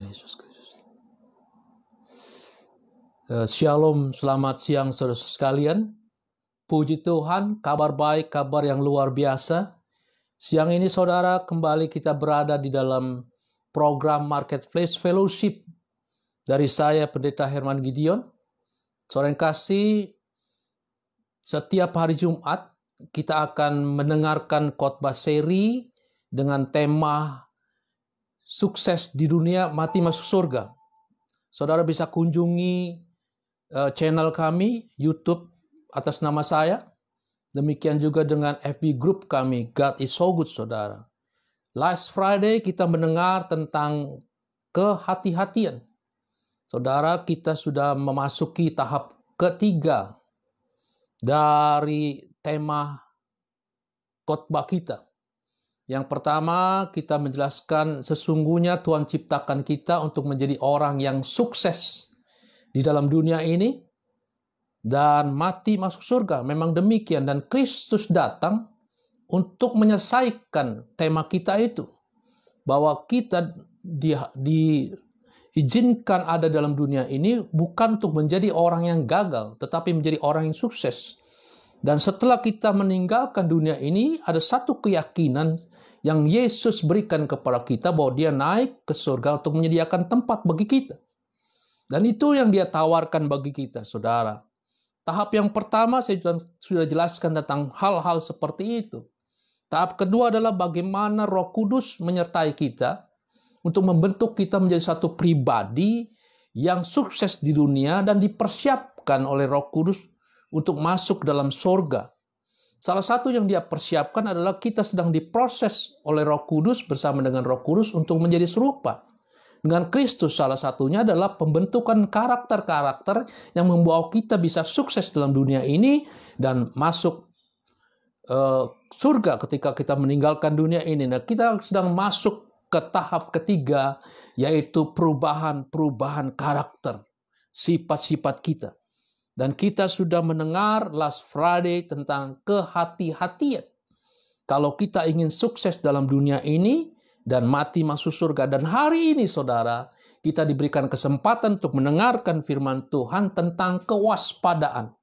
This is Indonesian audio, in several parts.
Yesus Kristus. Shalom, selamat siang saudara sekalian. Puji Tuhan, kabar baik, kabar yang luar biasa. Siang ini saudara, kembali kita berada di dalam program Marketplace Fellowship dari saya, Pendeta Herman Gideon. Saudara yang kasih, setiap hari Jumat kita akan mendengarkan khotbah seri dengan tema sukses di dunia, mati masuk surga. Saudara bisa kunjungi channel kami, YouTube atas nama saya. Demikian juga dengan FB group kami, God is so good, saudara. Last Friday kita mendengar tentang kehati-hatian. Saudara, kita sudah memasuki tahap ketiga dari tema khotbah kita. Yang pertama, kita menjelaskan sesungguhnya Tuhan ciptakan kita untuk menjadi orang yang sukses di dalam dunia ini dan mati masuk surga. Memang demikian, dan Kristus datang untuk menyelesaikan tema kita itu, bahwa kita diizinkan ada dalam dunia ini bukan untuk menjadi orang yang gagal, tetapi menjadi orang yang sukses. Dan setelah kita meninggalkan dunia ini, ada satu keyakinan yang Yesus berikan kepada kita, bahwa dia naik ke surga untuk menyediakan tempat bagi kita. Dan itu yang dia tawarkan bagi kita, saudara. Tahap yang pertama saya sudah jelaskan tentang hal-hal seperti itu. Tahap kedua adalah bagaimana Roh Kudus menyertai kita untuk membentuk kita menjadi satu pribadi yang sukses di dunia dan dipersiapkan oleh Roh Kudus untuk masuk dalam surga. Salah satu yang dia persiapkan adalah kita sedang diproses oleh Roh Kudus bersama dengan Roh Kudus untuk menjadi serupa dengan Kristus. Salah satunya adalah pembentukan karakter-karakter yang membawa kita bisa sukses dalam dunia ini dan masuk surga ketika kita meninggalkan dunia ini. Nah, kita sedang masuk ke tahap ketiga, yaitu perubahan karakter, sifat-sifat kita. Dan kita sudah mendengar last Friday tentang kehati-hatian. Kalau kita ingin sukses dalam dunia ini dan mati masuk surga. Dan hari ini saudara, kita diberikan kesempatan untuk mendengarkan firman Tuhan tentang kewaspadaan.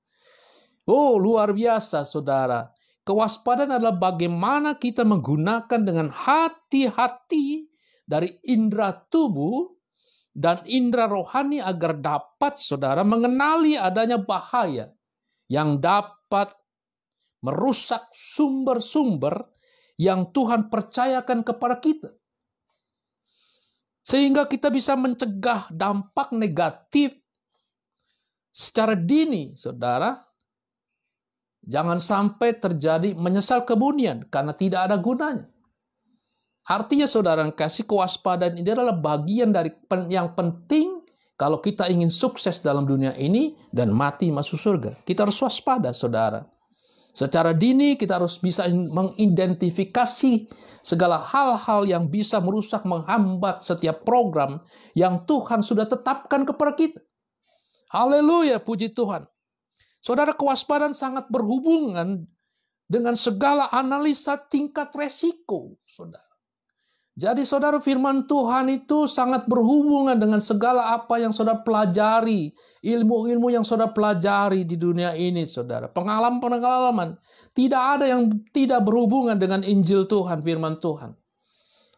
Oh, luar biasa saudara. Kewaspadaan adalah bagaimana kita menggunakan dengan hati-hati dari indera tubuh dan indera rohani agar dapat saudara mengenali adanya bahaya yang dapat merusak sumber-sumber yang Tuhan percayakan kepada kita. Sehingga kita bisa mencegah dampak negatif secara dini, saudara. Jangan sampai terjadi menyesal kemudian karena tidak ada gunanya. Artinya saudara kasih, kewaspadaan ini adalah bagian dari yang penting kalau kita ingin sukses dalam dunia ini dan mati masuk surga. Kita harus waspada saudara. Secara dini kita harus bisa mengidentifikasi segala hal-hal yang bisa merusak, menghambat setiap program yang Tuhan sudah tetapkan kepada kita. Haleluya, puji Tuhan. Saudara, kewaspadaan sangat berhubungan dengan segala analisa tingkat resiko, saudara. Jadi saudara, firman Tuhan itu sangat berhubungan dengan segala apa yang saudara pelajari, ilmu-ilmu yang saudara pelajari di dunia ini, saudara. Pengalaman-pengalaman. Tidak ada yang tidak berhubungan dengan Injil Tuhan, firman Tuhan.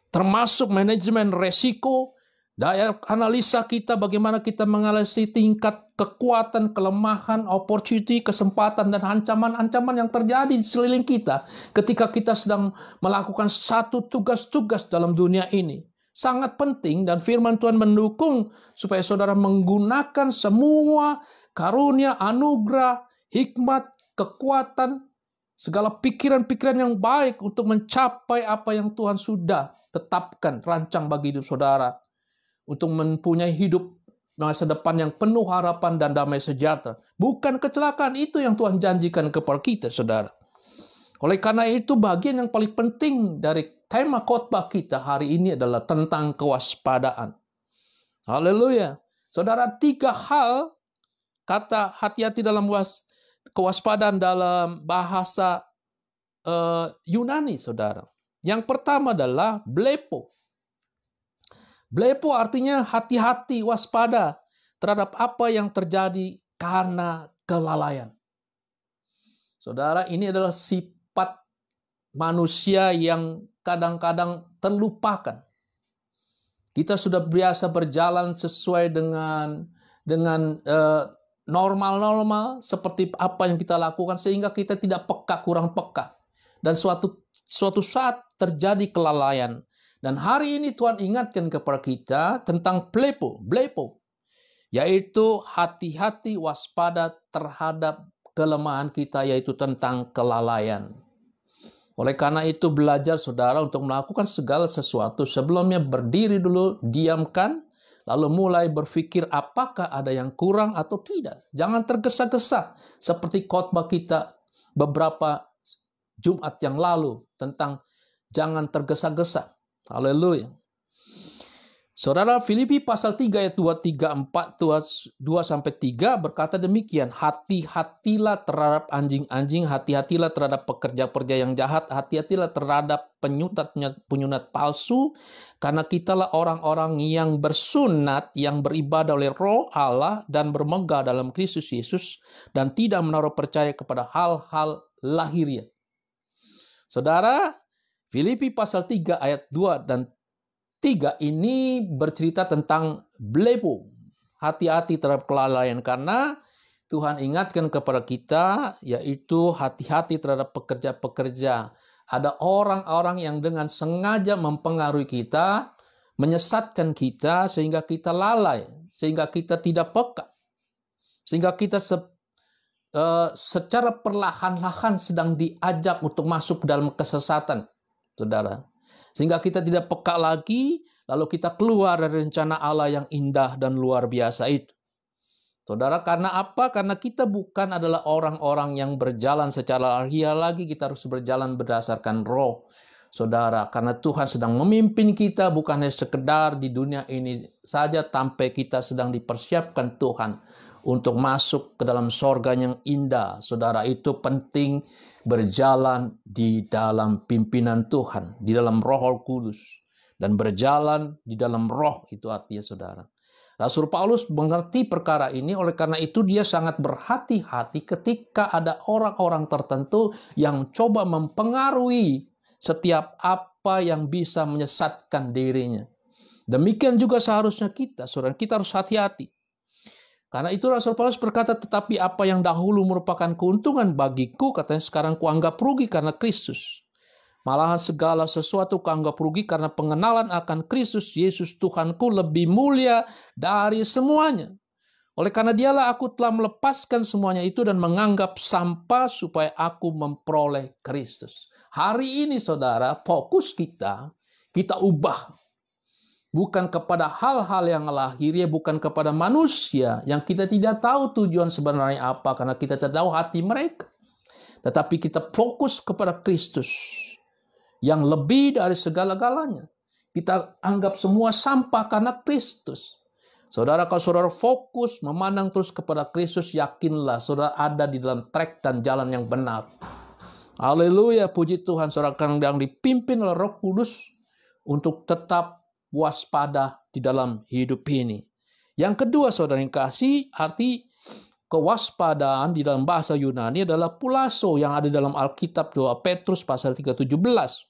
Termasuk manajemen resiko, daya analisa kita, bagaimana kita menganalisis tingkat kekuatan, kelemahan, opportunity, kesempatan, dan ancaman-ancaman yang terjadi di sekeliling kita ketika kita sedang melakukan satu tugas-tugas dalam dunia ini. Sangat penting, dan firman Tuhan mendukung supaya saudara menggunakan semua karunia, anugerah, hikmat, kekuatan, segala pikiran-pikiran yang baik untuk mencapai apa yang Tuhan sudah tetapkan, rancang bagi hidup saudara. Untuk mempunyai hidup masa depan yang penuh harapan dan damai sejahtera. Bukan kecelakaan, itu yang Tuhan janjikan kepada kita, saudara. Oleh karena itu, bagian yang paling penting dari tema khotbah kita hari ini adalah tentang kewaspadaan. Haleluya. Saudara, 3 hal kata hati-hati dalam kewaspadaan dalam bahasa Yunani, saudara. Yang pertama adalah blepo. Blepo artinya hati-hati, waspada terhadap apa yang terjadi karena kelalaian. Saudara, ini adalah sifat manusia yang kadang-kadang terlupakan. Kita sudah biasa berjalan sesuai dengan normal-normal seperti apa yang kita lakukan sehingga kita tidak peka, kurang peka. Dan suatu saat terjadi kelalaian. Dan hari ini Tuhan ingatkan kepada kita tentang blepo, yaitu hati-hati, waspada terhadap kelemahan kita, yaitu tentang kelalaian. Oleh karena itu belajar saudara untuk melakukan segala sesuatu sebelumnya berdiri dulu, diamkan, lalu mulai berpikir apakah ada yang kurang atau tidak. Jangan tergesa-gesa seperti khotbah kita beberapa Jumat yang lalu tentang jangan tergesa-gesa. Haleluya. Saudara, Filipi pasal 3 ayat 2-3-4, 2-3 berkata demikian. Hati-hatilah terhadap anjing-anjing, hati-hatilah terhadap pekerja-pekerja yang jahat, hati-hatilah terhadap penyunat palsu, karena kitalah orang-orang yang bersunat, yang beribadah oleh Roh Allah dan bermegah dalam Kristus Yesus dan tidak menaruh percaya kepada hal-hal lahiriah. Saudara, Filipi pasal 3 ayat 2 dan 3 ini bercerita tentang blepo, hati-hati terhadap kelalaian, karena Tuhan ingatkan kepada kita, yaitu hati-hati terhadap pekerja-pekerja. Ada orang-orang yang dengan sengaja mempengaruhi kita, menyesatkan kita sehingga kita lalai, sehingga kita tidak peka, sehingga kita secara perlahan-lahan sedang diajak untuk masuk ke dalam kesesatan, saudara. Sehingga kita tidak peka lagi, lalu kita keluar dari rencana Allah yang indah dan luar biasa itu. Saudara, karena apa? Karena kita bukan adalah orang-orang yang berjalan secara lahiriah lagi, kita harus berjalan berdasarkan roh. Saudara, karena Tuhan sedang memimpin kita bukan hanya sekedar di dunia ini saja, sampai kita sedang dipersiapkan Tuhan untuk masuk ke dalam sorga yang indah. Saudara, itu penting berjalan di dalam pimpinan Tuhan, di dalam Roh Kudus, dan berjalan di dalam roh, itu artinya saudara. Rasul Paulus mengerti perkara ini, oleh karena itu dia sangat berhati-hati ketika ada orang-orang tertentu yang coba mempengaruhi setiap apa yang bisa menyesatkan dirinya. Demikian juga seharusnya kita, saudara, kita harus hati-hati. Karena itu Rasul Paulus berkata, tetapi apa yang dahulu merupakan keuntungan bagiku, katanya sekarang kuanggap rugi karena Kristus. Malahan segala sesuatu kuanggap rugi karena pengenalan akan Kristus Yesus Tuhanku lebih mulia dari semuanya. Oleh karena dialah aku telah melepaskan semuanya itu dan menganggap sampah supaya aku memperoleh Kristus. Hari ini saudara, fokus kita ubah. Bukan kepada hal-hal yang lahiriah, bukan kepada manusia yang kita tidak tahu tujuan sebenarnya apa, karena kita tidak tahu hati mereka. Tetapi kita fokus kepada Kristus yang lebih dari segala-galanya. Kita anggap semua sampah karena Kristus. Saudara, kalau saudara fokus memandang terus kepada Kristus, yakinlah saudara ada di dalam trek dan jalan yang benar. Haleluya, puji Tuhan, saudara yang dipimpin oleh Roh Kudus untuk tetap waspada di dalam hidup ini. Yang kedua, saudara yang kasih, arti kewaspadaan di dalam bahasa Yunani adalah pulaso yang ada dalam Alkitab 2 Petrus pasal 3:17.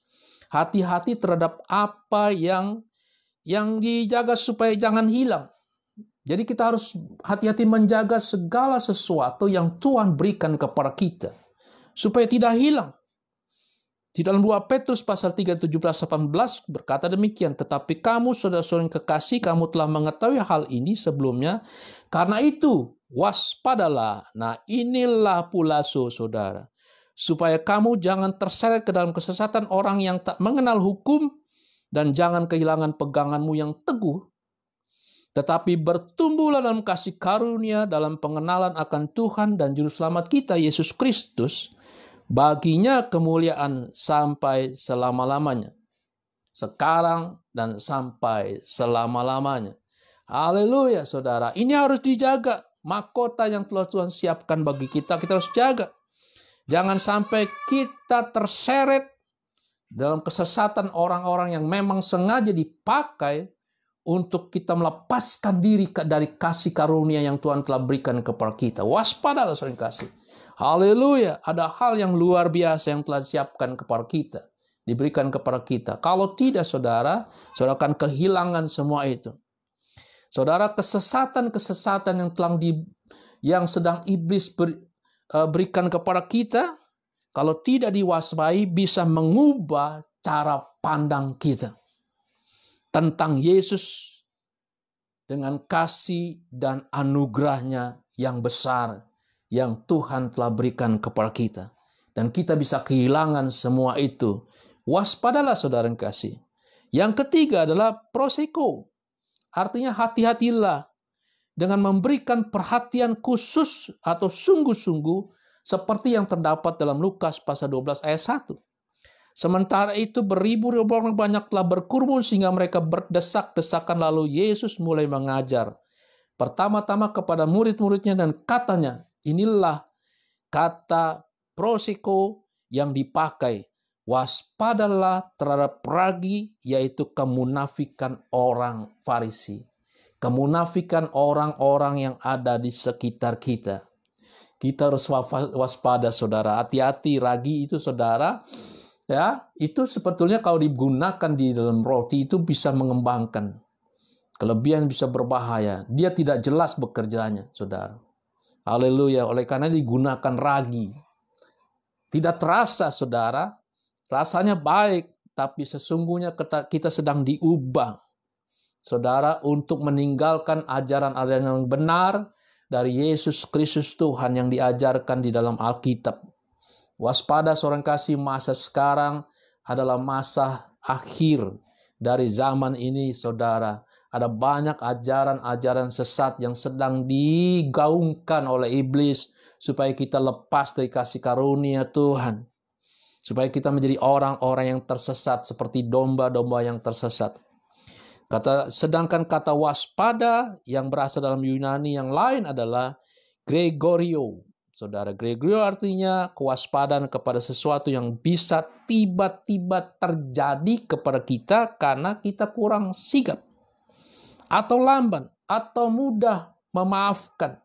Hati-hati terhadap apa yang dijaga supaya jangan hilang. Jadi kita harus hati-hati menjaga segala sesuatu yang Tuhan berikan kepada kita supaya tidak hilang. Di dalam 2 Petrus pasal 3, 17-18 berkata demikian, tetapi kamu saudara-saudara yang kekasih, kamu telah mengetahui hal ini sebelumnya, karena itu waspadalah. Nah, inilah pulaso saudara, supaya kamu jangan terseret ke dalam kesesatan orang yang tak mengenal hukum, dan jangan kehilangan peganganmu yang teguh, tetapi bertumbuhlah dalam kasih karunia, dalam pengenalan akan Tuhan dan Juru Selamat kita, Yesus Kristus. Baginya kemuliaan sampai selama-lamanya. Sekarang dan sampai selama-lamanya. Haleluya saudara. Ini harus dijaga. Mahkota yang telah Tuhan siapkan bagi kita, kita harus jaga. Jangan sampai kita terseret dalam kesesatan orang-orang yang memang sengaja dipakai untuk kita melepaskan diri dari kasih karunia yang Tuhan telah berikan kepada kita. Waspadalah saudara kasih. Haleluya. Ada hal yang luar biasa yang telah disiapkan kepada kita. Diberikan kepada kita. Kalau tidak saudara akan kehilangan semua itu. Saudara, kesesatan-kesesatan yang sedang iblis berikan kepada kita, kalau tidak diwaspadai bisa mengubah cara pandang kita tentang Yesus dengan kasih dan anugerahnya yang besar yang Tuhan telah berikan kepada kita. Dan kita bisa kehilangan semua itu. Waspadalah saudara yang kasih. Yang ketiga adalah proseko. Artinya hati-hatilah dengan memberikan perhatian khusus atau sungguh-sungguh seperti yang terdapat dalam Lukas pasal 12 ayat 1. Sementara itu beribu-ribu orang banyak telah berkerumun sehingga mereka berdesak-desakan, lalu Yesus mulai mengajar. Pertama-tama kepada murid-muridnya dan katanya, inilah kata proseko yang dipakai. Waspadalah terhadap ragi, yaitu kemunafikan orang Farisi. Kemunafikan orang-orang yang ada di sekitar kita. Kita harus waspada saudara. Hati-hati, ragi itu saudara. Ya, itu sebetulnya kalau digunakan di dalam roti itu bisa mengembangkan. Kelebihan bisa berbahaya. Dia tidak jelas bekerjanya, saudara. Haleluya. Oleh karena digunakan ragi. Tidak terasa, saudara. Rasanya baik, tapi sesungguhnya kita sedang diubah. Saudara, untuk meninggalkan ajaran-ajaran yang benar dari Yesus Kristus Tuhan yang diajarkan di dalam Alkitab. Waspada seorang kasih, masa sekarang adalah masa akhir dari zaman ini, saudara. Ada banyak ajaran-ajaran sesat yang sedang digaungkan oleh iblis supaya kita lepas dari kasih karunia Tuhan. Supaya kita menjadi orang-orang yang tersesat seperti domba-domba yang tersesat. Sedangkan kata waspada yang berasal dalam Yunani yang lain adalah Gregorio. Saudara, Gregorio artinya kewaspadaan kepada sesuatu yang bisa tiba-tiba terjadi kepada kita karena kita kurang sigap atau lamban atau mudah memaafkan.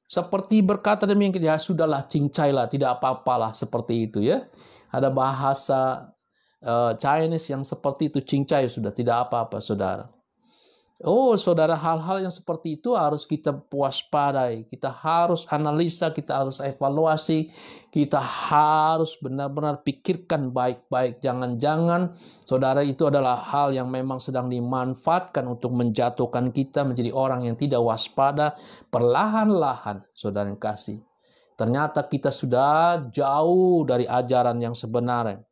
Seperti berkata demikian, ya sudahlah, cincailah, tidak apa-apalah, seperti itu ya. Ada bahasa Chinese yang seperti itu, cincai, sudah tidak apa-apa saudara. Oh saudara, hal-hal yang seperti itu harus kita waspadai. Kita harus analisa, kita harus evaluasi, kita harus benar-benar pikirkan baik-baik. Jangan-jangan saudara itu adalah hal yang memang sedang dimanfaatkan untuk menjatuhkan kita menjadi orang yang tidak waspada. Perlahan-lahan saudara yang kasih, ternyata kita sudah jauh dari ajaran yang sebenarnya.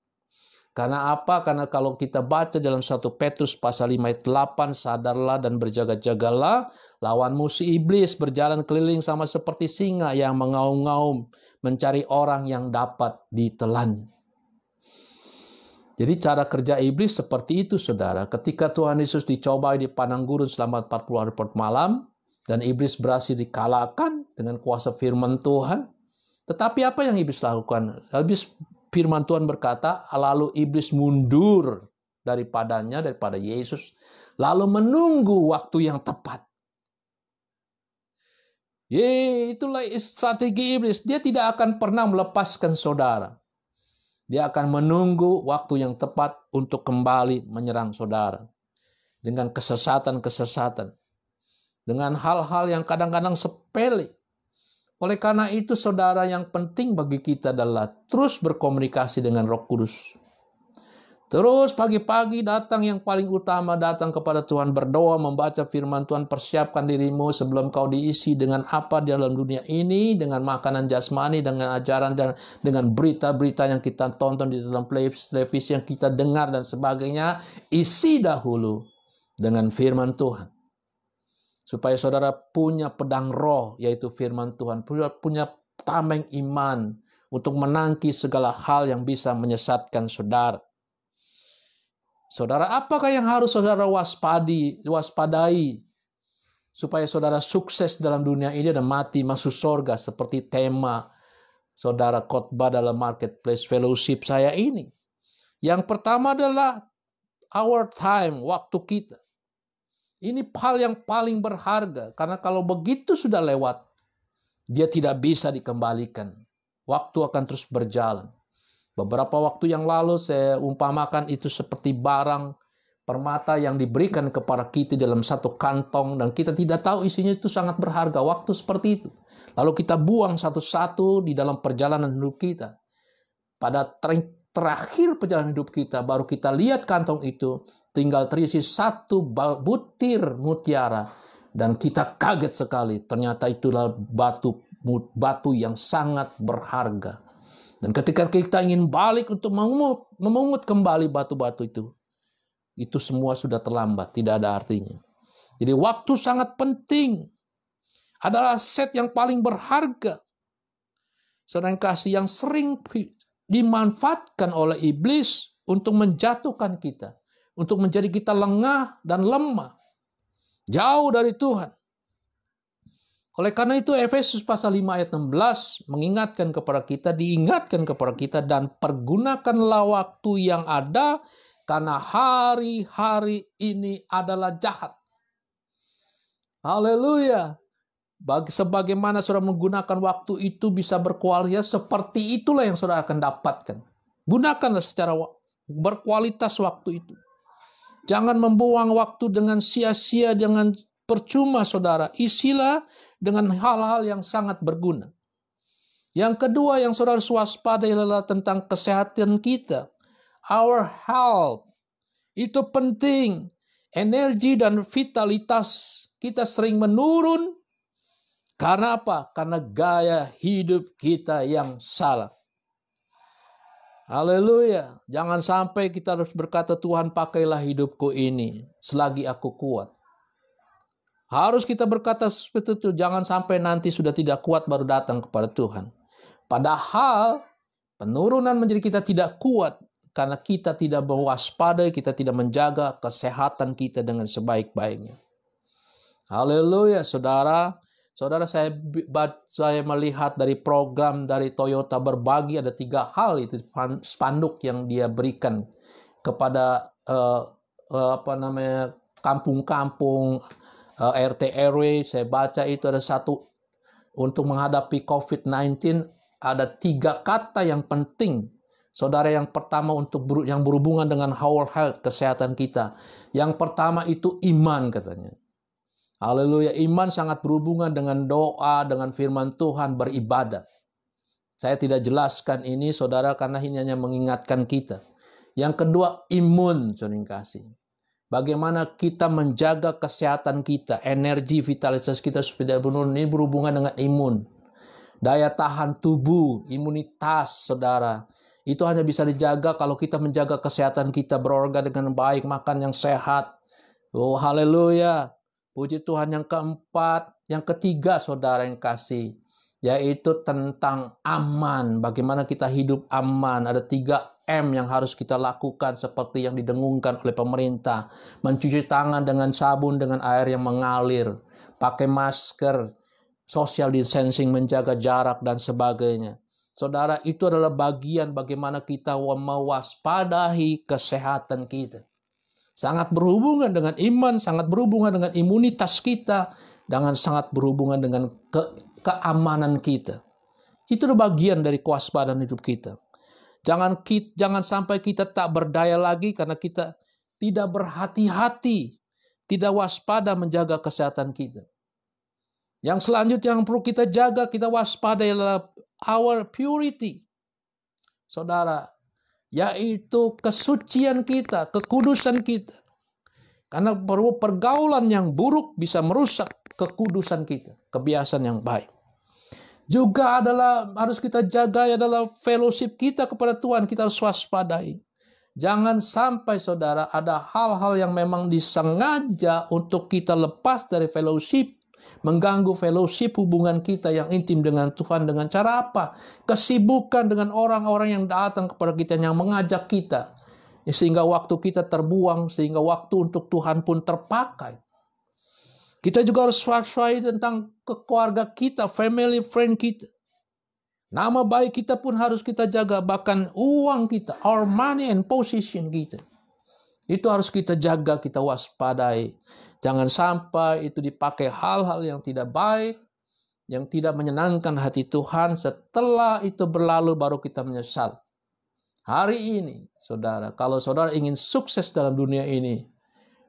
Karena apa? Karena kalau kita baca dalam 1 Petrus pasal 5 ayat 8, sadarlah dan berjaga-jagalah, lawanmu si iblis berjalan keliling sama seperti singa yang mengaum-ngaum mencari orang yang dapat ditelan. Jadi cara kerja iblis seperti itu saudara. Ketika Tuhan Yesus dicobai di padang gurun selama 40 hari 40 malam, dan iblis berhasil dikalahkan dengan kuasa firman Tuhan. Tetapi apa yang iblis lakukan? Firman Tuhan berkata, lalu iblis mundur daripada Yesus, lalu menunggu waktu yang tepat. Itulah strategi iblis. Dia tidak akan pernah melepaskan saudara. Dia akan menunggu waktu yang tepat untuk kembali menyerang saudara. Dengan kesesatan-kesesatan. Dengan hal-hal yang kadang-kadang sepele. Oleh karena itu saudara, yang penting bagi kita adalah terus berkomunikasi dengan Roh Kudus. Terus pagi-pagi datang, yang paling utama datang kepada Tuhan, berdoa, membaca firman Tuhan, persiapkan dirimu sebelum kau diisi dengan apa di dalam dunia ini, dengan makanan jasmani, dengan ajaran, dan dengan berita-berita yang kita tonton di dalam televisi yang kita dengar dan sebagainya. Isi dahulu dengan firman Tuhan. Supaya saudara punya pedang roh, yaitu firman Tuhan. Punya tameng iman untuk menangkis segala hal yang bisa menyesatkan saudara. Saudara, apakah yang harus saudara waspadai? Supaya saudara sukses dalam dunia ini dan mati masuk surga. Seperti tema saudara khotbah dalam Marketplace Fellowship saya ini. Yang pertama adalah our time, waktu kita. Ini hal yang paling berharga. Karena kalau begitu sudah lewat, dia tidak bisa dikembalikan. Waktu akan terus berjalan. Beberapa waktu yang lalu saya umpamakan itu seperti barang permata yang diberikan kepada kita dalam satu kantong. Dan kita tidak tahu isinya itu sangat berharga. Waktu seperti itu. Lalu kita buang satu-satu di dalam perjalanan hidup kita. Pada terakhir perjalanan hidup kita, baru kita lihat kantong itu, tinggal terisi satu butir mutiara. Dan kita kaget sekali, ternyata itulah batu yang sangat berharga. Dan ketika kita ingin balik untuk memungut kembali batu-batu itu semua sudah terlambat, tidak ada artinya. Jadi waktu sangat penting, adalah aset yang paling berharga. Saudara yang kasih, yang sering dimanfaatkan oleh iblis untuk menjatuhkan kita, untuk menjadi kita lengah dan lemah, jauh dari Tuhan. Oleh karena itu Efesus pasal 5 ayat 16 diingatkan kepada kita, dan pergunakanlah waktu yang ada, karena hari-hari ini adalah jahat. Haleluya. Sebagaimana saudara menggunakan waktu itu bisa berkualitas, seperti itulah yang saudara akan dapatkan. Gunakanlah secara berkualitas waktu itu. Jangan membuang waktu dengan sia-sia, dengan percuma saudara. Isilah dengan hal-hal yang sangat berguna. Yang kedua yang saudara waspadai adalah tentang kesehatan kita. Our health. Itu penting. Energi dan vitalitas kita sering menurun. Karena apa? Karena gaya hidup kita yang salah. Haleluya. Jangan sampai kita harus berkata, Tuhan pakailah hidupku ini selagi aku kuat. Harus kita berkata seperti itu. Jangan sampai nanti sudah tidak kuat baru datang kepada Tuhan. Padahal penurunan menjadi kita tidak kuat karena kita tidak berwaspada, kita tidak menjaga kesehatan kita dengan sebaik-baiknya. Haleluya, saudara. Saudara, saya melihat dari program dari Toyota Berbagi, ada 3 hal itu spanduk yang dia berikan kepada kampung-kampung, RT RW. Saya baca itu ada satu, untuk menghadapi COVID-19 ada 3 kata yang penting. Saudara, yang pertama yang berhubungan dengan whole health, kesehatan kita. Yang pertama itu iman katanya. Haleluya, iman sangat berhubungan dengan doa, dengan firman Tuhan, beribadah. Saya tidak jelaskan ini saudara karena ini hanya mengingatkan kita. Yang kedua, imun, saudara kasih. Bagaimana kita menjaga kesehatan kita, energi, vitalitas kita supaya tidak menurun. Ini berhubungan dengan imun. Daya tahan tubuh, imunitas, saudara. Itu hanya bisa dijaga kalau kita menjaga kesehatan kita, berolahraga dengan baik, makan yang sehat. Oh, haleluya. Puji Tuhan. Yang keempat, yang ketiga, saudara yang kasih, yaitu tentang aman. Bagaimana kita hidup aman. Ada 3M yang harus kita lakukan seperti yang didengungkan oleh pemerintah. Mencuci tangan dengan sabun dengan air yang mengalir. Pakai masker, social distancing, menjaga jarak, dan sebagainya. Saudara, itu adalah bagian bagaimana kita mewaspadai kesehatan kita. Sangat berhubungan dengan iman, sangat berhubungan dengan imunitas kita, dan sangat berhubungan dengan keamanan kita. Itu adalah bagian dari kewaspadaan hidup kita. Jangan sampai kita tak berdaya lagi karena kita tidak berhati-hati, tidak waspada menjaga kesehatan kita. Yang selanjutnya yang perlu kita jaga, kita waspada adalah our purity. Saudara, yaitu kesucian kita, kekudusan kita. Karena pergaulan yang buruk bisa merusak kekudusan kita, kebiasaan yang baik. Juga harus kita jaga adalah fellowship kita kepada Tuhan, kita harus waspadai. Jangan sampai saudara ada hal-hal yang memang disengaja untuk kita lepas dari fellowship, mengganggu fellowship hubungan kita yang intim dengan Tuhan. Dengan cara apa? Kesibukan dengan orang-orang yang datang kepada kita, yang mengajak kita. Sehingga waktu kita terbuang, sehingga waktu untuk Tuhan pun terpakai. Kita juga harus waspada tentang keluarga kita, family, friend kita. Nama baik kita pun harus kita jaga, bahkan uang kita, our money and position kita. Itu harus kita jaga, kita waspadai. Jangan sampai itu dipakai hal-hal yang tidak baik, yang tidak menyenangkan hati Tuhan. Setelah itu berlalu baru kita menyesal. Hari ini, saudara, kalau saudara ingin sukses dalam dunia ini,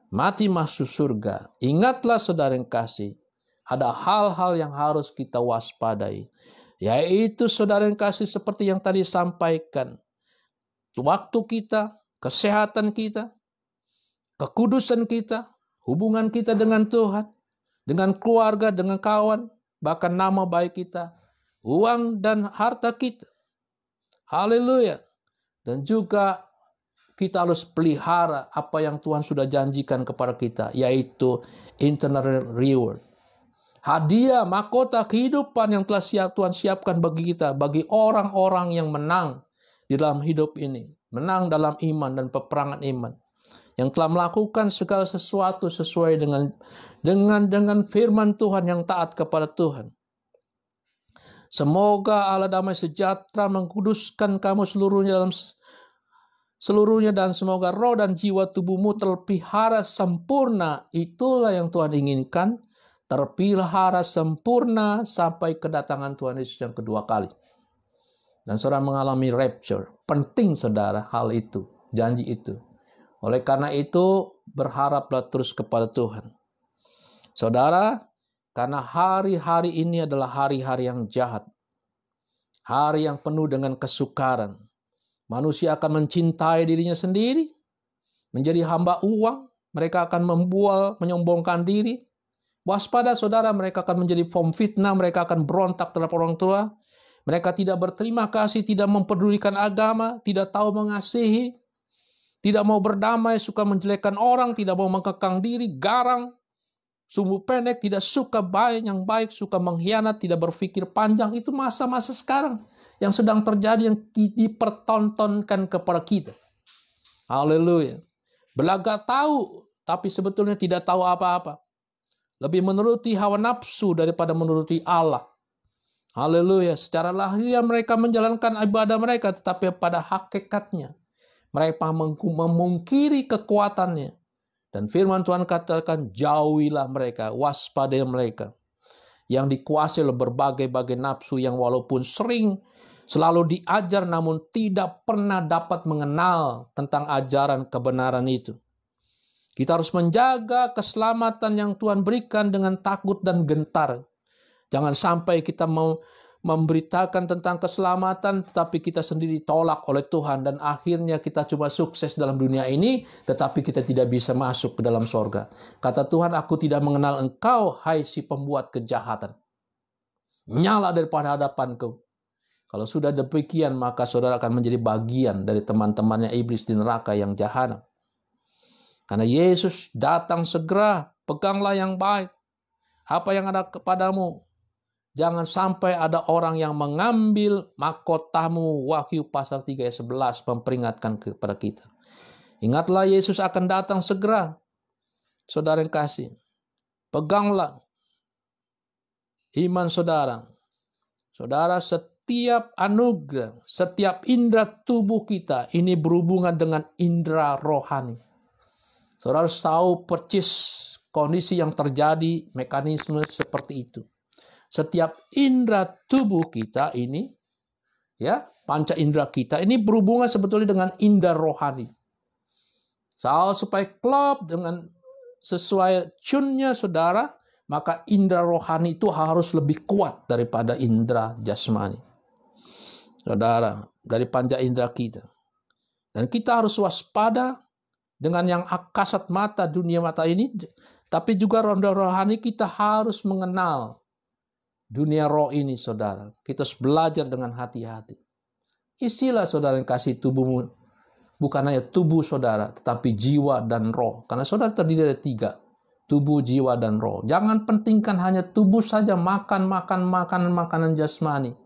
mati masuk surga, ingatlah saudara yang kasih, ada hal-hal yang harus kita waspadai. Yaitu saudara yang kasih seperti yang tadi sampaikan. Waktu kita, kesehatan kita, kekudusan kita, hubungan kita dengan Tuhan, dengan keluarga, dengan kawan, bahkan nama baik kita, uang dan harta kita. Haleluya. Dan juga kita harus pelihara apa yang Tuhan sudah janjikan kepada kita, yaitu eternal reward. Hadiah, mahkota kehidupan yang telah Tuhan siapkan bagi kita, bagi orang-orang yang menang di dalam hidup ini. Menang dalam iman dan peperangan iman. Yang telah melakukan segala sesuatu sesuai dengan firman Tuhan, yang taat kepada Tuhan. Semoga Allah damai sejahtera mengkuduskan kamu seluruhnya dan semoga roh dan jiwa tubuhmu terpelihara sempurna. Itulah yang Tuhan inginkan, terpelihara sempurna sampai kedatangan Tuhan Yesus yang kedua kali. Dan saudara mengalami rapture. Penting saudara hal itu, janji itu. Oleh karena itu berharaplah terus kepada Tuhan. Saudara, karena hari-hari ini adalah hari-hari yang jahat. Hari yang penuh dengan kesukaran. Manusia akan mencintai dirinya sendiri. Menjadi hamba uang. Mereka akan menyombongkan diri. Waspada saudara, mereka akan menjadi fitnah. Mereka akan berontak terhadap orang tua. Mereka tidak berterima kasih, tidak mempedulikan agama, tidak tahu mengasihi. Tidak mau berdamai, suka menjelekkan orang, tidak mau mengekang diri, garang. Sumbu pendek, tidak suka yang baik, suka mengkhianat, tidak berpikir panjang. Itu masa-masa sekarang yang sedang terjadi, yang dipertontonkan kepada kita. Haleluya. Belagak tahu, tapi sebetulnya tidak tahu apa-apa. Lebih menuruti hawa nafsu daripada menuruti Allah. Haleluya. Secara lahiriah mereka menjalankan ibadah mereka, tetapi pada hakikatnya mereka memungkiri kekuatannya. Dan firman Tuhan katakan, jauhilah mereka, waspadai mereka. Yang dikuasai oleh berbagai-bagai nafsu yang walaupun selalu diajar namun tidak pernah dapat mengenal tentang ajaran kebenaran itu. Kita harus menjaga keselamatan yang Tuhan berikan dengan takut dan gentar. Jangan sampai kita mau memberitakan tentang keselamatan, tetapi kita sendiri tolak oleh Tuhan, dan akhirnya kita cuma sukses dalam dunia ini, tetapi kita tidak bisa masuk ke dalam sorga. Kata Tuhan, aku tidak mengenal engkau, hai si pembuat kejahatan. Nyala daripada hadapanku. Kalau sudah demikian, maka saudara akan menjadi bagian dari teman-temannya iblis di neraka yang jahanam. Karena Yesus datang segera, peganglah yang baik. Apa yang ada kepadamu, jangan sampai ada orang yang mengambil mahkotamu. Wahyu pasal 3 ayat 11 memperingatkan kepada kita. Ingatlah Yesus akan datang segera. Saudara yang kasih, peganglah iman saudara. Saudara, setiap anugerah, setiap indera tubuh kita ini berhubungan dengan indera rohani. Saudara harus tahu percis kondisi yang terjadi, mekanisme seperti itu. Setiap indera tubuh kita ini, ya, panca indera kita ini berhubungan sebetulnya dengan indera rohani. Supaya klop dengan sesuai tune-nya saudara, maka indera rohani itu harus lebih kuat daripada indera jasmani. Saudara, dari panca indera kita. Dan kita harus waspada dengan yang kasat mata, dunia mata ini, tapi juga rohani kita harus mengenal dunia roh ini, saudara. Kita harus belajar dengan hati-hati. Isilah saudara yang kasih tubuhmu, bukan hanya tubuh saudara, tetapi jiwa dan roh. Karena saudara terdiri dari 3, tubuh, jiwa, dan roh. Jangan pentingkan hanya tubuh saja, makan makanan jasmani.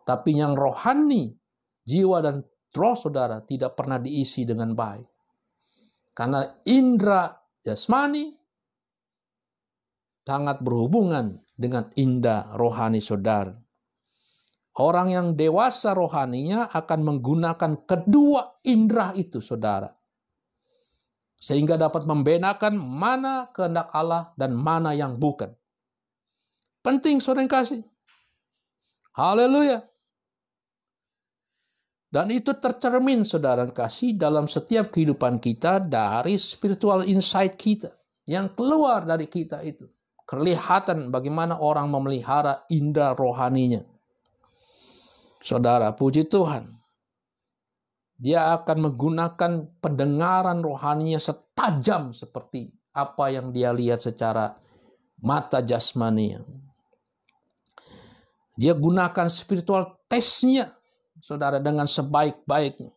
Tapi yang rohani, jiwa dan roh saudara tidak pernah diisi dengan baik. Karena indera jasmani sangat berhubungan dengan indera rohani saudara. Orang yang dewasa rohaninya akan menggunakan kedua indera itu saudara. sehingga dapat membedakan mana kehendak Allah dan mana yang bukan. Penting, saudara yang kasih. Haleluya. Dan itu tercermin, saudara yang kasih, dalam setiap kehidupan kita dari spiritual insight kita yang keluar dari kita itu. Kelihatan bagaimana orang memelihara indera rohaninya. Saudara, puji Tuhan. Dia akan menggunakan pendengaran rohaninya setajam seperti apa yang dia lihat secara mata jasmani. Dia gunakan spiritual testnya, saudara, dengan sebaik-baiknya.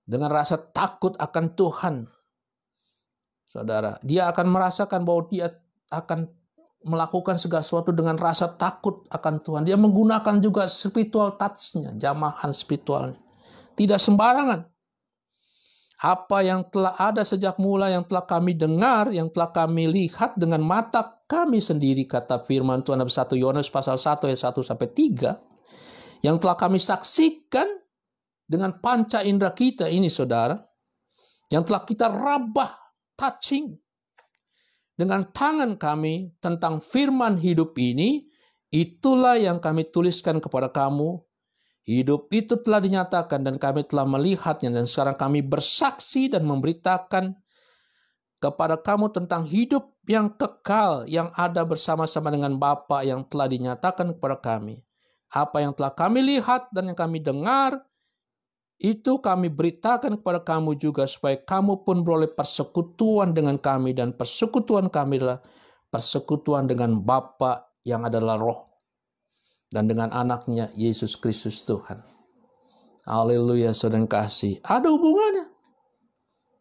Dengan rasa takut akan Tuhan. Saudara, dia akan merasakan bahwa dia akan melakukan segala sesuatu dengan rasa takut akan Tuhan. Dia menggunakan juga spiritual touch-nya, jamahan spiritualnya. Tidak sembarangan. Apa yang telah ada sejak mula, yang telah kami dengar, yang telah kami lihat dengan mata kami sendiri, kata firman Tuhan dalam 1 Yohanes pasal 1 ayat 1 sampai 3, yang telah kami saksikan dengan panca indera kita ini, saudara, yang telah kita rabah, touching, dengan tangan kami tentang firman hidup ini, itulah yang kami tuliskan kepada kamu. Hidup itu telah dinyatakan dan kami telah melihatnya, dan sekarang kami bersaksi dan memberitakan kepada kamu tentang hidup yang kekal yang ada bersama-sama dengan Bapa yang telah dinyatakan kepada kami. Apa yang telah kami lihat dan yang kami dengar, itu kami beritakan kepada kamu juga, supaya kamu pun beroleh persekutuan dengan kami, dan persekutuan kami adalah persekutuan dengan Bapa yang adalah Roh, dan dengan anaknya Yesus Kristus Tuhan. Haleluya, saudara kasih. Ada hubungannya.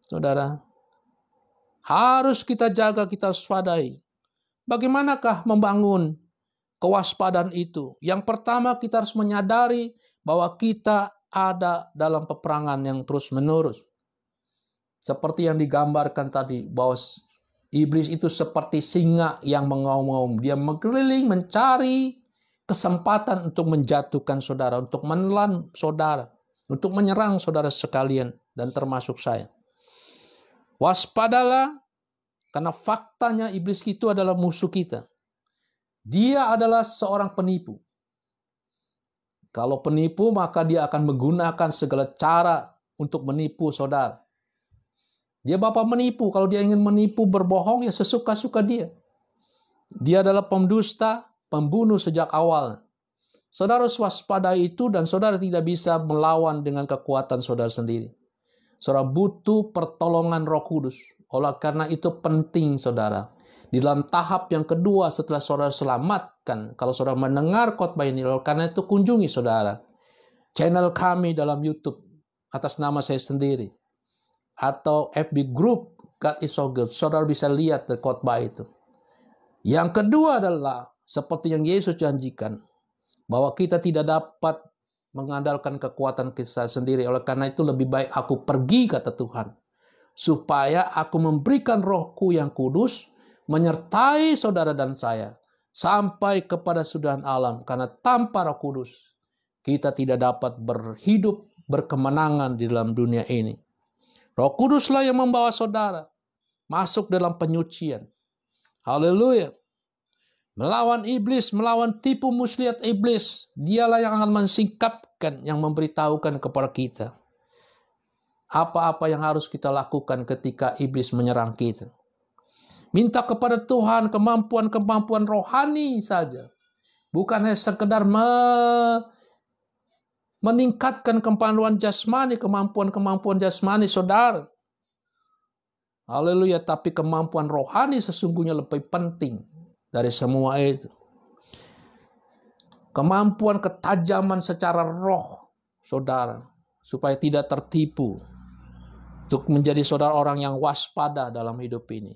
Saudara, harus kita jaga, kita waspadai. Bagaimanakah membangun kewaspadaan itu? Yang pertama, kita harus menyadari bahwa kita ada dalam peperangan yang terus-menerus. Seperti yang digambarkan tadi, bahwa iblis itu seperti singa yang mengaum-ngaum. Dia mengeliling mencari kesempatan untuk menjatuhkan saudara, untuk menelan saudara, untuk menyerang saudara sekalian, dan termasuk saya. Waspadalah, karena faktanya iblis itu adalah musuh kita. Dia adalah seorang penipu. Kalau penipu, maka dia akan menggunakan segala cara untuk menipu saudara. Dia bapa menipu. Kalau dia ingin menipu, berbohong, ya sesuka-suka dia. Dia adalah pendusta, pembunuh sejak awal. Saudara waspada itu, dan saudara tidak bisa melawan dengan kekuatan saudara sendiri. Saudara butuh pertolongan Roh Kudus. Oleh karena itu penting, saudara, di dalam tahap yang kedua setelah saudara selamatkan, kalau saudara mendengar khotbah ini, karena itu kunjungi saudara channel kami dalam YouTube atas nama saya sendiri, atau FB group God is so good. Saudara bisa lihat dari khotbah itu. Yang kedua adalah seperti yang Yesus janjikan, bahwa kita tidak dapat mengandalkan kekuatan kita sendiri. Oleh karena itu lebih baik aku pergi, kata Tuhan, supaya aku memberikan Rohku yang kudus menyertai saudara dan saya sampai kepada sudahan alam. Karena tanpa Roh Kudus kita tidak dapat berhidup berkemenangan di dalam dunia ini. Roh Kuduslah yang membawa saudara masuk dalam penyucian. Haleluya. Melawan iblis, melawan tipu muslihat iblis. Dialah yang akan mensingkapkan, yang memberitahukan kepada kita apa-apa yang harus kita lakukan ketika iblis menyerang kita. Minta kepada Tuhan kemampuan-kemampuan rohani saja. Bukan hanya sekedar meningkatkan kemampuan jasmani saudara. Haleluya, tapi kemampuan rohani sesungguhnya lebih penting dari semua itu. Kemampuan ketajaman secara roh, saudara, supaya tidak tertipu. Untuk menjadi saudara orang yang waspada dalam hidup ini.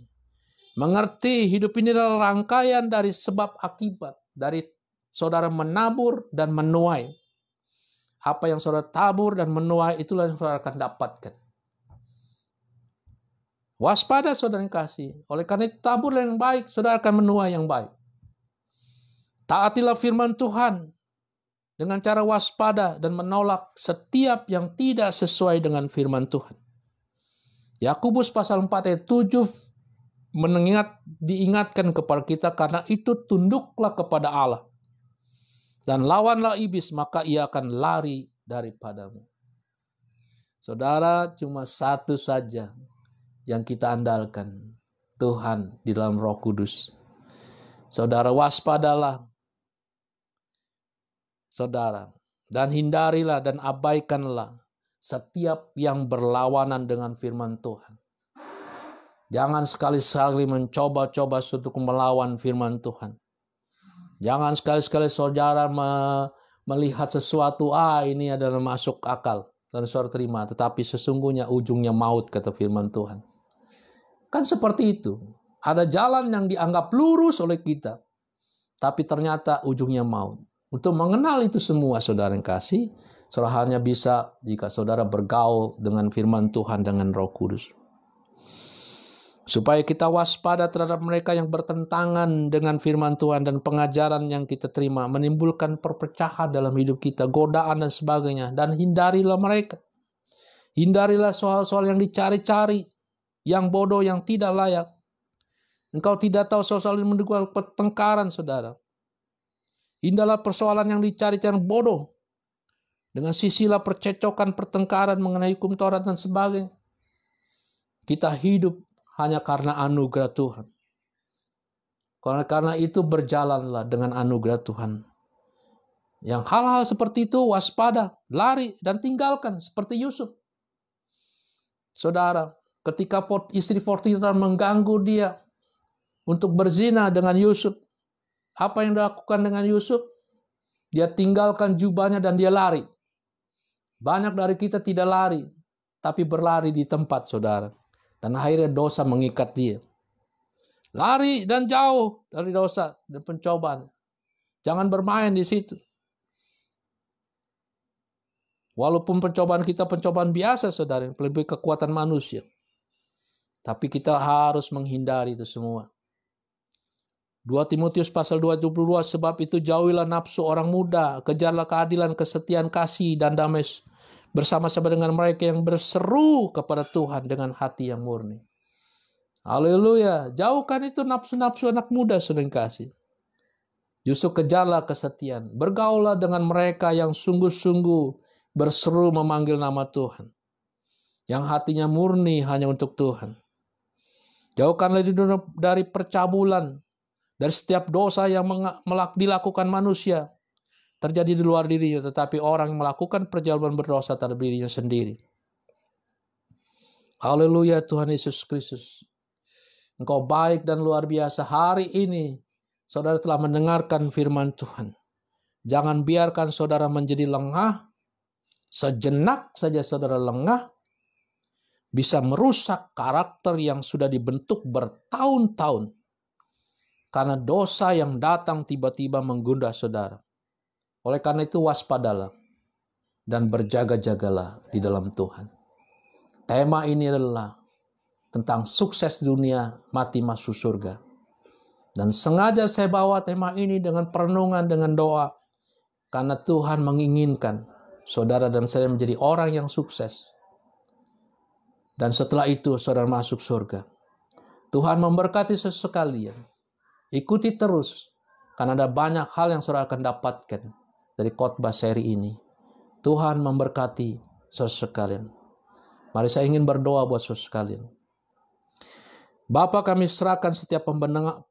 Mengerti hidup ini adalah rangkaian dari sebab akibat. Dari saudara menabur dan menuai. Apa yang saudara tabur dan menuai, itulah yang saudara akan dapatkan. Waspada saudara yang kasih. Oleh karena itu tabur yang baik, saudara akan menuai yang baik. Taatilah firman Tuhan dengan cara waspada dan menolak setiap yang tidak sesuai dengan firman Tuhan. Yakobus pasal 4 ayat 7 diingatkan kepada kita, karena itu tunduklah kepada Allah dan lawanlah iblis, maka ia akan lari daripadamu. Saudara, cuma satu saja yang kita andalkan, Tuhan di dalam Roh Kudus. Saudara, waspadalah, saudara, dan hindarilah dan abaikanlah setiap yang berlawanan dengan firman Tuhan. Jangan sekali-sekali mencoba-coba untuk melawan firman Tuhan. Jangan sekali-sekali saudara melihat sesuatu, ini adalah masuk akal dan saudara terima, tetapi sesungguhnya ujungnya maut, kata firman Tuhan. Kan seperti itu. Ada jalan yang dianggap lurus oleh kita, tapi ternyata ujungnya maut. Untuk mengenal itu semua, saudara yang kasih, saudara hanya bisa jika saudara bergaul dengan firman Tuhan dengan Roh Kudus. Supaya kita waspada terhadap mereka yang bertentangan dengan firman Tuhan dan pengajaran yang kita terima, menimbulkan perpecahan dalam hidup kita, godaan dan sebagainya. Dan hindarilah mereka. Hindarilah soal-soal yang dicari-cari, yang bodoh, yang tidak layak. Engkau tidak tahu soal-soal yang menimbulkan pertengkaran, saudara. Hindarilah persoalan yang dicari-cari bodoh. Dengan sisilah percecokan, pertengkaran mengenai hukum Taurat dan sebagainya. Kita hidup hanya karena anugerah Tuhan. Karena itu berjalanlah dengan anugerah Tuhan. Yang hal-hal seperti itu waspada, lari dan tinggalkan seperti Yusuf. Saudara, ketika istri Potifar mengganggu dia untuk berzina dengan Yusuf, apa yang dilakukan dengan Yusuf? Dia tinggalkan jubahnya dan dia lari. Banyak dari kita tidak lari, tapi berlari di tempat, saudara. Dan akhirnya dosa mengikat dia. Lari dan jauh dari dosa dan pencobaan. Jangan bermain di situ. Walaupun pencobaan kita pencobaan biasa, saudara, lebih kekuatan manusia. Tapi kita harus menghindari itu semua. 2 Timotius pasal 22, sebab itu jauhilah nafsu orang muda, kejarlah keadilan, kesetiaan, kasih, dan damai bersama-sama dengan mereka yang berseru kepada Tuhan dengan hati yang murni. Haleluya. Jauhkan itu nafsu-nafsu anak muda, saudara kasih. Justru kejarlah kesetiaan. Bergaullah dengan mereka yang sungguh-sungguh berseru memanggil nama Tuhan. Yang hatinya murni hanya untuk Tuhan. Jauhkanlah dari percabulan, dari setiap dosa yang dilakukan manusia. Terjadi di luar dirinya, tetapi orang yang melakukan perjalanan berdosa terhadap dirinya sendiri. Haleluya, Tuhan Yesus Kristus. Engkau baik dan luar biasa. Hari ini saudara telah mendengarkan firman Tuhan. Jangan biarkan saudara menjadi lengah. Sejenak saja saudara lengah bisa merusak karakter yang sudah dibentuk bertahun-tahun. Karena dosa yang datang tiba-tiba menggunda saudara. Oleh karena itu waspadalah dan berjaga-jagalah di dalam Tuhan. Tema ini adalah tentang sukses di dunia, mati masuk surga. Dan sengaja saya bawa tema ini dengan perenungan, dengan doa. Karena Tuhan menginginkan saudara dan saya menjadi orang yang sukses. Dan setelah itu saudara masuk surga. Tuhan memberkati sekalian. Ikuti terus. Karena ada banyak hal yang saudara akan dapatkan dari khotbah seri ini. Tuhan memberkati saudara sekalian. Mari saya ingin berdoa buat saudara sekalian. Bapa, kami serahkan setiap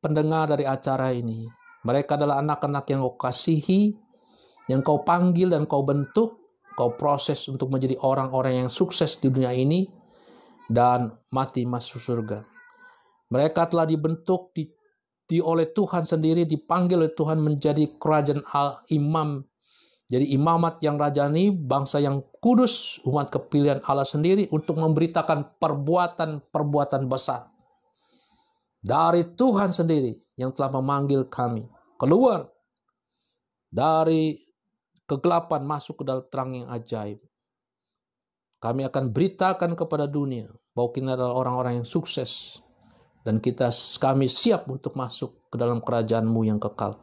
pendengar dari acara ini. Mereka adalah anak-anak yang kau kasihi, yang kau panggil dan kau bentuk, kau proses untuk menjadi orang-orang yang sukses di dunia ini dan mati masuk surga. Mereka telah dibentuk oleh Tuhan sendiri, dipanggil oleh Tuhan menjadi kerajaan imam. Jadi imamat yang rajani, bangsa yang kudus, umat kepilihan Allah sendiri untuk memberitakan perbuatan-perbuatan besar. Dari Tuhan sendiri yang telah memanggil kami keluar dari kegelapan masuk ke dalam terang yang ajaib. Kami akan beritakan kepada dunia bahwa kita adalah orang-orang yang sukses. Dan kami siap untuk masuk ke dalam kerajaan-Mu yang kekal.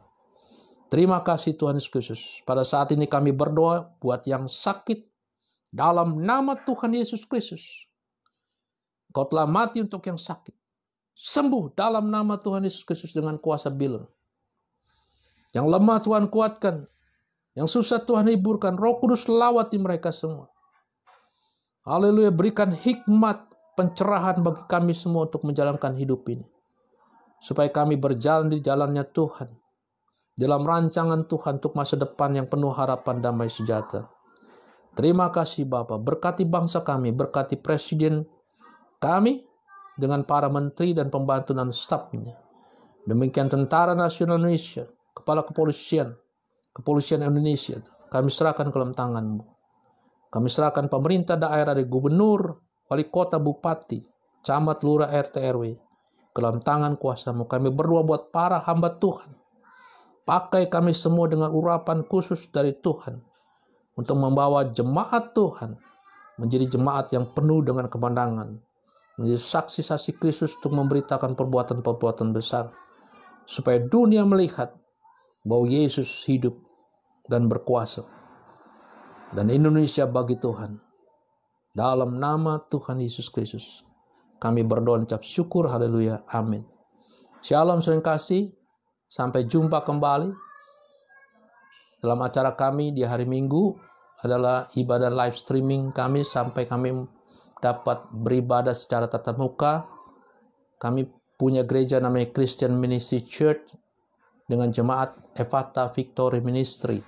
Terima kasih Tuhan Yesus Kristus. Pada saat ini kami berdoa buat yang sakit dalam nama Tuhan Yesus Kristus. Engkau telah mati untuk yang sakit. Sembuh dalam nama Tuhan Yesus Kristus dengan kuasa bilang. Yang lemah Tuhan kuatkan. Yang susah Tuhan hiburkan. Roh Kudus lawati mereka semua. Haleluya, berikan hikmat, pencerahan bagi kami semua untuk menjalankan hidup ini. Supaya kami berjalan di jalannya Tuhan. Dalam rancangan Tuhan untuk masa depan yang penuh harapan damai sejahtera. Terima kasih Bapa, berkati bangsa kami, berkati presiden kami dengan para menteri dan pembantu dan stafnya. Demikian Tentara Nasional Indonesia, Kepala Kepolisian Indonesia, kami serahkan ke dalam tangan-Mu. Kami serahkan pemerintah daerah dari gubernur, wali kota, bupati, camat, lurah, RT, RW ke dalam tangan kuasa-Mu. Kami berdoa buat para hamba Tuhan. Pakai kami semua dengan urapan khusus dari Tuhan untuk membawa jemaat Tuhan menjadi jemaat yang penuh dengan kemenangan, menjadi saksi-saksi Kristus untuk memberitakan perbuatan-perbuatan besar, supaya dunia melihat bahwa Yesus hidup dan berkuasa, dan Indonesia bagi Tuhan. Dalam nama Tuhan Yesus Kristus kami berdoa dan ucap syukur. Haleluya, amin. Shalom, saudara kasih. Sampai jumpa kembali dalam acara kami di hari Minggu, adalah ibadah live streaming kami sampai kami dapat beribadah secara tatap muka. Kami punya gereja namanya Christian Ministry Church dengan jemaat Ephata Victory Ministry.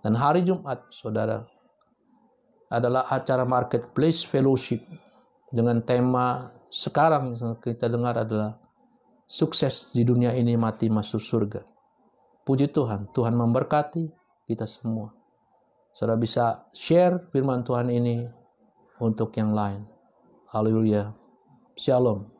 Dan hari Jumat, saudara, adalah acara Marketplace Fellowship dengan tema sekarang yang kita dengar adalah sukses di dunia ini, mati masuk surga. Puji Tuhan, Tuhan memberkati kita semua. Saudara bisa share firman Tuhan ini untuk yang lain. Haleluya. Shalom.